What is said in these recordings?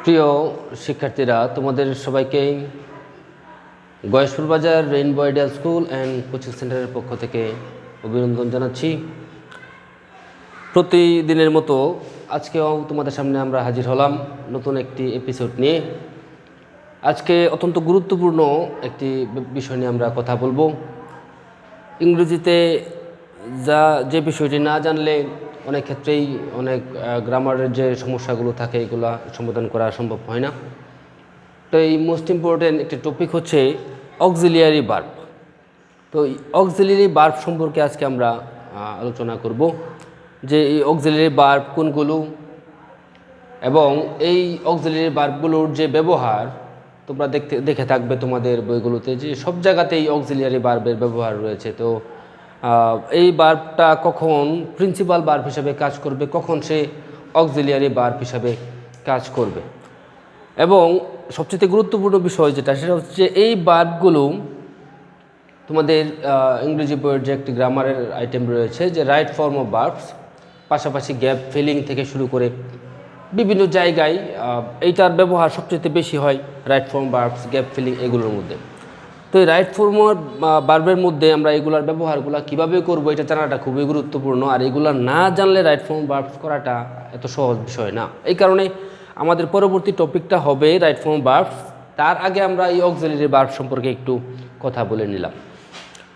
প্রিয় শিক্ষার্থীরা, তোমাদের সবাইকে গয়েশপুর বাজার rainbow ideal school and coaching সেন্টারের পক্ষ থেকে অভিনন্দন জানাচ্ছি। প্রতিদিনের মতো আজকেও তোমাদের সামনে আমরা হাজির হলাম নতুন একটি এপিসোড নিয়ে। আজকে অত্যন্ত গুরুত্বপূর্ণ একটি বিষয় নিয়ে আমরা কথা বলবো। ইংরেজিতে যে বিষয়টি না জানলে অনেক ক্ষেত্রেই অনেক গ্রামারের যে সমস্যাগুলো থাকে এগুলো সমাধান করা সম্ভব হয় না। তো এই মোস্ট ইম্পর্টেন্ট একটি টপিক হচ্ছে অক্সিলিয়ারি ভার্ব। তো এই অক্সিলিয়ারি ভার্ব সম্পর্কে আজকে আমরা আলোচনা করব যে এই অক্সিলিয়ারি ভার্ব কোনগুলো এবং এই অক্সিলিয়ারি ভার্বগুলোর যে ব্যবহার তোমরা দেখে থাকবে তোমাদের বইগুলোতে যে সব জায়গাতেই অক্সিলিয়ারি ভার্বের ব্যবহার রয়েছে। তো এই ভার্বটা কখন প্রিন্সিপাল ভার্ব হিসাবে কাজ করবে, কখন সে অক্সিলিয়ারি ভার্ব হিসাবে কাজ করবে, এবং সবচেয়ে গুরুত্বপূর্ণ বিষয় যেটা সেটা হচ্ছে এই ভার্বগুলো তোমাদের ইংরেজি বইয়ের যে একটি গ্রামারের আইটেম রয়েছে যে রাইট ফর্ম অফ ভার্বস, পাশাপাশি গ্যাপ ফিলিং থেকে শুরু করে বিভিন্ন জায়গায় এইটার ব্যবহার সবচেয়ে বেশি হয় right form verbs, gap filling এগুলোর মধ্যে। তো এই রাইট ফর্ম ভার্বের মধ্যে আমরা এগুলার ব্যবহারগুলো কীভাবে করবো এটা জানাটা খুবই গুরুত্বপূর্ণ। আর এগুলো না জানলে রাইট ফর্ম ভার্বস করাটা এত সহজ বিষয় না। এই কারণে আমাদের পরবর্তী টপিকটা হবে রাইট ফর্ম ভার্বস। তার আগে আমরা এই অক্সিলিয়ারি ভার্ব সম্পর্কে একটু কথা বলে নিলাম।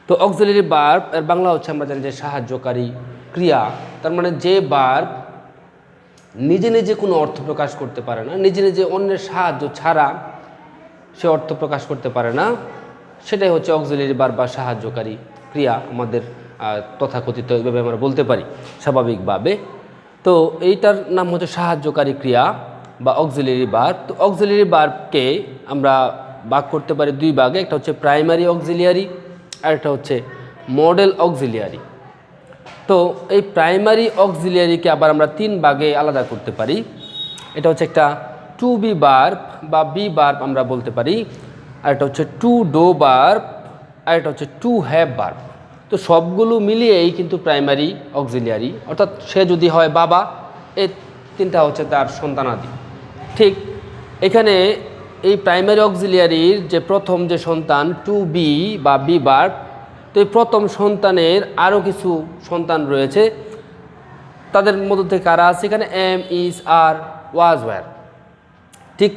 তো অক্সিলিয়ারি ভার্ব এর বাংলা হচ্ছে আমরা জানি যে সাহায্যকারী ক্রিয়া। তার মানে যে ভার্ব নিজে নিজে কোনো অর্থ প্রকাশ করতে পারে না, নিজে নিজে অন্যের সাহায্য ছাড়া সে অর্থ প্রকাশ করতে পারে না, সেটাই হচ্ছে অক্সিলিয়ারি ভার্ব বা সাহায্যকারী ক্রিয়া। আমাদের তথাকথিত এইভাবে আমরা বলতে পারি স্বাভাবিকভাবে। তো এইটার নাম হচ্ছে সাহায্যকারী ক্রিয়া বা অক্সিলিয়ারি ভার্ব। তো অক্সিলিয়ারি ভার্বকে আমরা ভাগ করতে পারি দুই ভাগে, একটা হচ্ছে প্রাইমারি অক্সিলিয়ারি আর একটা হচ্ছে মডেল অক্সিলিয়ারি। তো এই প্রাইমারি অক্সিলিয়ারিকে আবার আমরা তিন ভাগে আলাদা করতে পারি। এটা হচ্ছে একটা টু বি ভার্ব বা বি ভার্ব আমরা বলতে পারি, আর এটা হচ্ছে টু ডো ভার্ব, আর এটা হচ্ছে টু হ্যাভ ভার্ব। তো সবগুলো মিলিয়েই কিন্তু প্রাইমারি অক্সিলিয়ারি, অর্থাৎ সে যদি হয় বাবা, এই তিনটা হচ্ছে তার সন্তানাদি। ঠিক এখানে এই প্রাইমারি অক্সিলিয়ারির যে প্রথম যে সন্তান টু বি বা বি ভার্ব, তো এই প্রথম সন্তানের আরও কিছু সন্তান রয়েছে। তাদের মধ্য থেকে কারা আছে এখানে? Am, is, are, was, were. ঠিক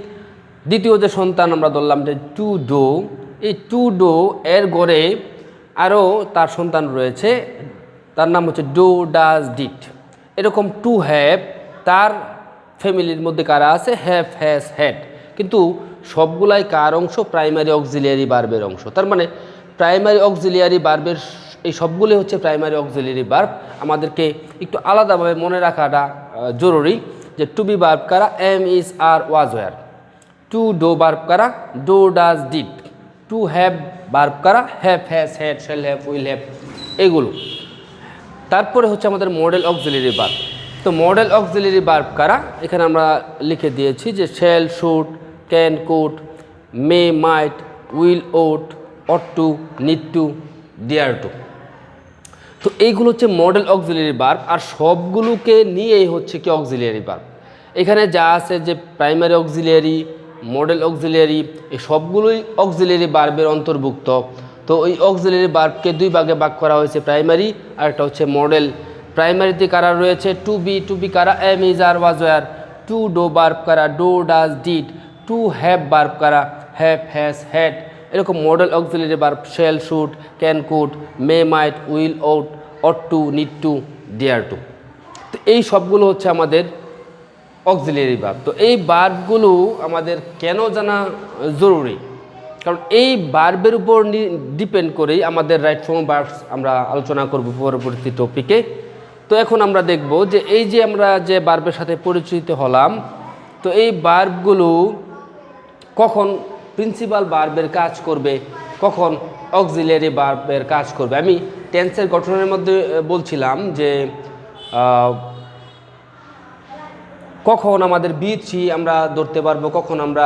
দ্বিতীয় যে সন্তান আমরা ধরলাম যে টু ডো, এই টু ডো এর গড়ে আরও তার সন্তান রয়েছে, তার নাম হচ্ছে ডো, ডাজ, ডিড। এরকম টু হ্যাভ, তার ফ্যামিলির মধ্যে কারা আছে? Have, has, had. কিন্তু সবগুলাই কার অংশ? প্রাইমারি অক্সিলিয়ারি ভার্বের অংশ। তার মানে প্রাইমারি অক্সিলিয়ারি ভার্বের এই সবগুলি হচ্ছে প্রাইমারি অক্সিলিয়ারি ভার্ব। আমাদেরকে একটু আলাদাভাবে মনে রাখাটা জরুরি যে টু বি ভার্ব কারা? Am, is, are, was, were. To do verb কারা? Do, does, did. To have verb কারা? Have, has, had, shall have, will have, এগুলো। তারপরে হচ্ছে আমাদের মডেল অক্সিলিয়ারি ভার্ব। তো মডেল অক্সিলিয়ারি ভার্ব কারা? এখানে আমরা লিখে দিয়েছি যে shall, should, can, could, may, might, will, ought, ought to, need to, dare to. তো এইগুলো হচ্ছে মডেল অক্সিলিয়ারি ভার্ব। আর সবগুলোকে নিয়েই হচ্ছে কি অক্সিলিয়ারি ভার্ব। এখানে যা আছে যে প্রাইমারি অক্সিলিয়ারি, মডেল অক্সিলিয়ারি, এই সবগুলোই অক্সিলিয়ারি ভার্বের অন্তর্ভুক্ত। তো ওই অক্সিলিয়ারি ভার্বকে দুই ভাগে ভাগ করা হয়েছে, প্রাইমারি আর একটা হচ্ছে মডেল। প্রাইমারিতে কারা রয়েছে? টু বি কারা? Am, is, are, was, were. To do verb কারা? Do, does, did. To have verb কারা? Have, has, had. এরকম model auxiliary verb shall, should, can, could, may, might, will, ought, ought to, need to, dare to. তো এই সবগুলো হচ্ছে আমাদের auxiliary verb. তো এই ভার্বগুলো আমাদের কেন জানা জরুরি? কারণ এই ভার্বের উপর ডিপেন্ড করেই আমাদের রাইট ফর্ম ভার্বস আমরা আলোচনা করব পরবর্তী টপিকে। তো এখন আমরা দেখব যে এই যে আমরা যে ভার্বের সাথে পরিচিত হলাম, তো এই ভার্বগুলো কখন প্রিন্সিপাল ভার্বের কাজ করবে, কখন অক্সিলিয়ারি ভার্বের কাজ করবে। আমি টেন্সের গঠনের মধ্যে বলছিলাম যে কখন আমাদের বি3 আমরা ধরতে পারবো, কখন আমরা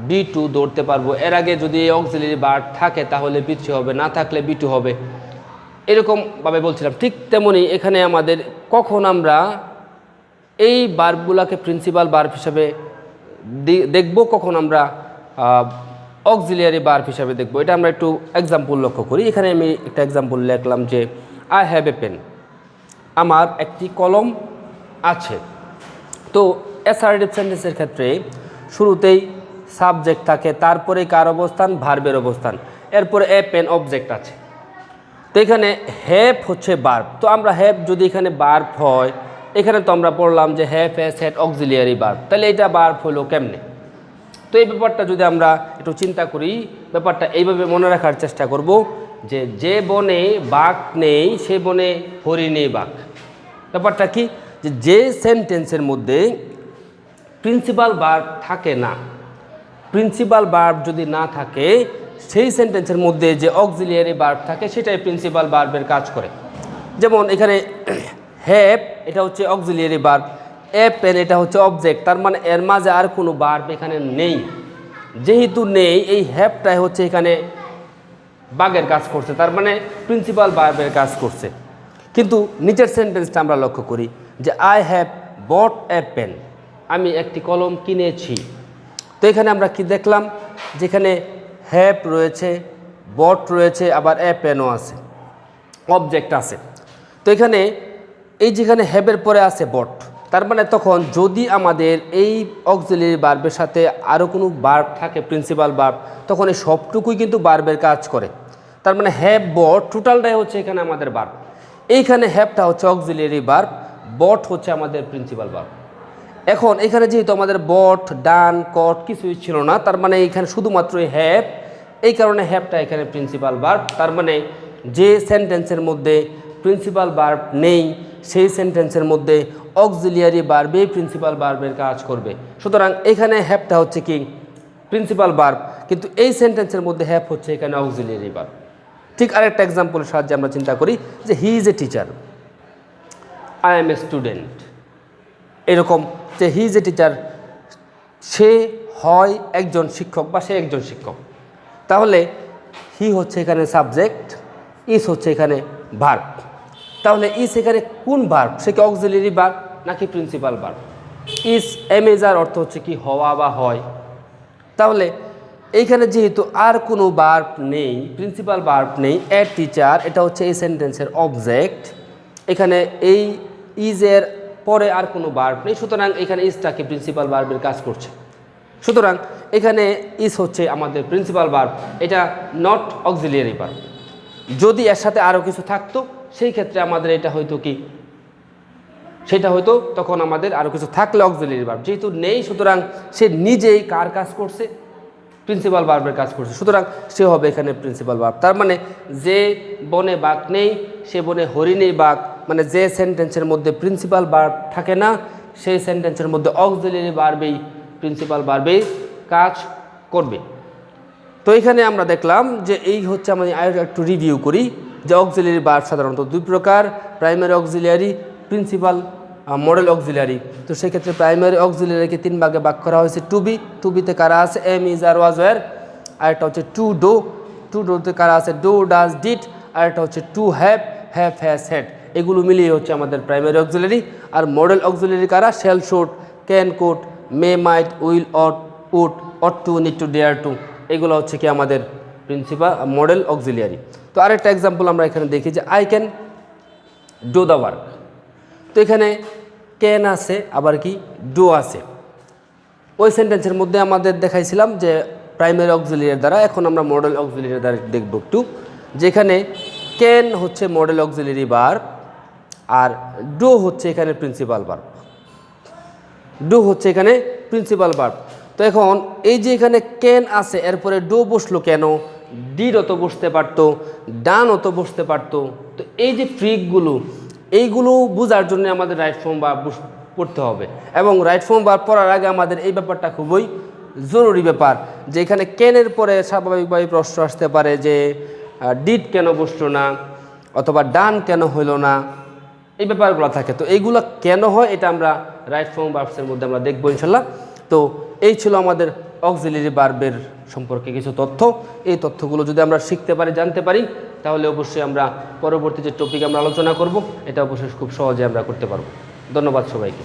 বি2 ধরতে পারবো। এর আগে যদি অক্সিলিয়ারি ভার্ব থাকে তাহলে বি3 হবে, না থাকলে বি2 হবে, এরকমভাবে বলছিলাম। ঠিক তেমনি এখানে আমাদের কখন আমরা এই ভার্বগুলোকে প্রিন্সিপাল ভার্ব হিসাবে দেখব, কখন আমরা অক্সিলিয়ারি ভার্ব হিসাবে দেখব। এটা আমরা একটু এক্সাম্পল লক্ষ্য করি। এখানে আমি একটা এক্সাম্পল লিখলাম যে আই হ্যাভ এ পেন, আমার একটি কলম আছে। তো অ্যাসার্টিভ সেন্টেন্সের ক্ষেত্রে শুরুতেই সাবজেক্ট থাকে, তারপরে কার অবস্থান, ভার্বের অবস্থান, এরপরে এ পেন অবজেক্ট আছে। তো এখানে হ্যাভ হচ্ছে ভার্ব। তো আমরা হ্যাভ যদি এখানে ভার্ব হয়, এখানে তো আমরা পড়লাম যে have has had auxiliary verb, তাহলে এটা ভার্ব হলো কেমনে? তো এই ব্যাপারটা যদি আমরা একটু চিন্তা করি, ব্যাপারটা এইভাবে মনে রাখার চেষ্টা করব যে বনে বাঘ নেই সে বনে হরিণ নেই বাঘ। ব্যাপারটা কি, যে সেন্টেন্সের মধ্যে প্রিন্সিপাল ভার্ব থাকে না, প্রিন্সিপাল ভার্ব যদি না থাকে, সেই সেন্টেন্সের মধ্যে যে অক্সিলিয়ারি ভার্ব থাকে সেটাই প্রিন্সিপাল ভার্বের কাজ করে। যেমন এখানে হ্যাভ এটা হচ্ছে অক্সিলিয়ারি ভার্ব, এ পেন এটা হচ্ছে অবজেক্ট, তার মানে এর মাঝে আর কোনো ভার্ব এখানে নেই। যেহেতু নেই, এই হ্যাভটাই হচ্ছে এখানে বাঘের কাজ করছে, তার মানে প্রিন্সিপাল ভার্বের কাজ করছে। কিন্তু নিচের সেন্টেন্সটা আমরা লক্ষ্য করি যে I have got a pen, আমি একটি কলম কিনেছি। তো এখানে আমরা কি দেখলাম, যেখানে হ্যাভ রয়েছে, বট রয়েছে, আবার এ পেনও আছে, অবজেক্ট আছে। তো এখানে এই যেখানে হ্যাভের পরে আছে বট, তার মানে তখন যদি আমাদের এই অক্সিলিয়ারি ভার্বের সাথে আরও কোনো ভার্ব থাকে, প্রিন্সিপাল ভার্ব, তখন এই সবটুকুই কিন্তু ভার্বের কাজ করে। তার মানে হ্যাভ বট টোটালটাই হচ্ছে এখানে আমাদের ভার্ব। এইখানে হ্যাভটা হচ্ছে অক্সিলিয়ারি ভার্ব, বট হচ্ছে আমাদের প্রিন্সিপাল ভার্ব। এখন এখানে যেহেতু আমাদের বট, ডান, কট কিছুই ছিল না, তার মানে এখানে শুধুমাত্র হ্যাভ, এই কারণে হ্যাভটা এখানে প্রিন্সিপাল ভার্ব। তার মানে যে সেন্টেন্সের মধ্যে প্রিন্সিপাল ভার্ব নেই, সেই সেন্টেন্সের মধ্যে অক্সিলিয়ারি ভার্বেই প্রিন্সিপাল ভার্বের কাজ করবে। সুতরাং এখানে হ্যাভটা হচ্ছে কি প্রিন্সিপাল ভার্ব, কিন্তু এই সেন্টেন্সের মধ্যে হ্যাভ হচ্ছে এখানে অক্সিলিয়ারি ভার্ব। ঠিক আরেকটা এক্সাম্পলের সাহায্যে আমরা চিন্তা করি যে he is a teacher, I M a student. এরকম যে হি ইজ এ টিচার, সে হয় একজন শিক্ষক বা সে একজন শিক্ষক। তাহলে হি হচ্ছে এখানে সাবজেক্ট, ইজ হচ্ছে এখানে ভার্ব। তাহলে ইজ এখানে কোন ভার্ব, সে কি অক্সিলিয়ারি ভার্ব নাকি প্রিন্সিপাল ভার্ব? ইজ এমেজার অর্থ হচ্ছে কি হওয়া বা হয়। তাহলে এইখানে যেহেতু আর কোনো ভার্ব নেই, প্রিন্সিপাল ভার্ব নেই, এ টিচার এটা হচ্ছে এই সেন্টেন্সের অবজেক্ট, এখানে এই ইজের পরে আর কোনো ভার্ব নেই, সুতরাং এখানে ইজটাকে প্রিন্সিপাল ভার্বের কাজ করছে। সুতরাং এখানে ইজ হচ্ছে আমাদের প্রিন্সিপাল ভার্ব, এটা নট অক্সিলিয়ারি ভার্ব। যদি এর সাথে আরও কিছু থাকতো সেই ক্ষেত্রে আমাদের এটা হয়তো কি, সেটা হয়তো তখন আমাদের আরও কিছু থাকলে অক্সিলিয়ারি ভার্ব। যেহেতু নেই, সুতরাং সে নিজেই কার কাজ করছে, প্রিন্সিপাল ভার্বের কাজ করছে, সুতরাং সে হবে এখানে প্রিন্সিপাল ভার্ব। তার মানে যে বনে বাঘ নেই সে বনে হরিণেই বাঘ, মানে যে সেন্টেন্সের মধ্যে প্রিন্সিপাল ভার্ব থাকে না সেই সেন্টেন্সের মধ্যে অক্সিলিয়ারি ভার্বেই প্রিন্সিপাল ভার্বেই কাজ করবে। তো এখানে আমরা দেখলাম যে এই হচ্ছে, আমি একটু রিভিউ করি যে অক্সিলিয়ারি ভার্ব সাধারণত দুই প্রকার, primary auxiliary, principal model auxiliary. তো সেক্ষেত্রে প্রাইমারি অক্সিলিয়ারিকে তিন ভাগে ভাগ করা হয়েছে। টু বিতে কারা আছে, am, is, are, was, were. আরেকটা হচ্ছে টু ডোতে কারা আছে, ডু, ডাজ, ডিড। আরেকটা হচ্ছে টু হ্যাভ, হ্যাজ, হ্যাড। এগুলো মিলিয়ে হচ্ছে আমাদের প্রাইমারি অক্সিলিয়ারি। আর মডেল অক্সিলিয়ারি কারা, shall, should, can, could, may, might, will, ought to, need to, dare to. এগুলো হচ্ছে কি আমাদের প্রিন্সিপাল মডেল অক্সিলিয়ারি। তো আরেকটা এক্সাম্পল আমরা এখানে দেখি যে I can do the work. তো এখানে ক্যান আছে, আবার কি ডু আছে। ওই সেন্টেন্সের মধ্যে আমাদের দেখাইছিলাম যে প্রাইমারি অক্সিলিয়ারির দ্বারা, এখন আমরা মডেল অক্সিলিয়ারির দ্বারা দেখব একটু। যেখানে ক্যান হচ্ছে মডেল অক্সিলিয়ারি ভার্ব, আর ডু হচ্ছে এখানে প্রিন্সিপাল ভার্ব। ডু হচ্ছে এখানে প্রিন্সিপাল ভার্ব। তো এখন এই যে এখানে ক্যান আছে, এরপরে ডু বসলো কেন? ডিডও তো বসতে পারতো, ডানও তো বসতে পারতো। তো এই যে ট্রিকগুলো, এইগুলো বোঝার জন্য আমাদের রাইট ফর্ম ভার্ব পড়তে হবে, এবং রাইট ফর্ম ভার্ব পড়ার আগে আমাদের এই ব্যাপারটা খুবই জরুরি ব্যাপার যে এখানে ক্যানের পরে স্বাভাবিকভাবে প্রশ্ন আসতে পারে যে ডিড কেন বসলো না, অথবা ডান কেন হইল না, এই ব্যাপারগুলো থাকে। তো এইগুলো কেন হয় এটা আমরা রাইট ফর্ম ভার্বসের মধ্যে আমরা দেখবো ইনশাল্লাহ। তো এই ছিল আমাদের অক্সিলিয়ারি ভার্বের সম্পর্কে কিছু তথ্য। এই তথ্যগুলো যদি আমরা শিখতে পারি, জানতে পারি, তাহলে অবশ্যই আমরা পরবর্তী যে টপিক আমরা আলোচনা করব এটা অবশ্যই খুব সহজে আমরা করতে পারবো। ধন্যবাদ সবাইকে।